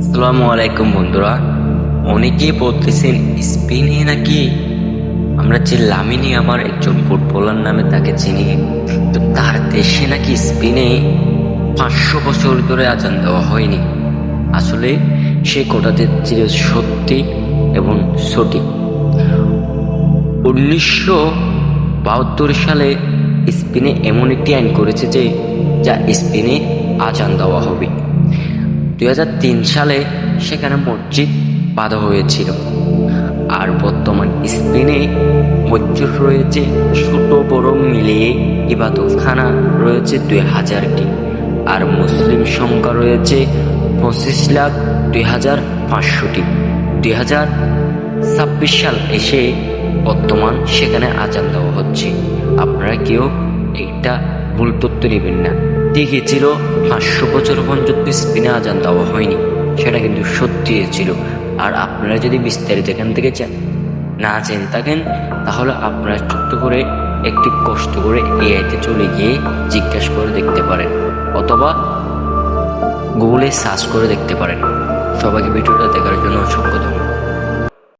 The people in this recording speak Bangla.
আসসালামু আলাইকুম বন্ধুরা। অনেকেই বলতেছেন স্পেনে নাকি আমরা যে লামিনী আমার একজন ফুটবলার নামে তাকে চিনি, তো তার দেশে নাকি স্পেনে 500 বছর ধরে আজান দেওয়া হয়নি। আসলে সে কথাটি ছিল সত্যি এবং সঠিক। 1972 সালে স্পেনে এমন একটি আইন করেছে যে যা স্পেনে আজান দেওয়া হবে। 2003 সালে সেখানে মসজিদ বাঁধা হয়েছিল। আর বর্তমান স্পেনে মসজিদ রয়েছে ছোট বড় মিলিয়ে, ইবাদতখানা রয়েছে 2000টি, আর মুসলিম সংখ্যা রয়েছে 25,02,500টি। 2026 সাল এসে বর্তমান সেখানে আজান দেওয়া হচ্ছে। আপনারা কেউ একটা ভুল তথ্য নেবেন না। ঠিকই ছিল, 500 বছর পর্যন্ত স্পেনে আজান দেওয়া হয়নি, সেটা কিন্তু সত্যি ছিল। আর আপনারা যদি বিস্তারিত এখান থেকে না জেনে থাকেন, তাহলে আপনারা ছোট্ট করে একটি কষ্ট করে এআইতে চলে গিয়ে জিজ্ঞাসা করে দেখতে পারেন, অথবা গুগলে সার্চ করে দেখতে পারেন। সবাইকে ভিডিওটা দেখার জন্য অসংখ্য ধন্যবাদ।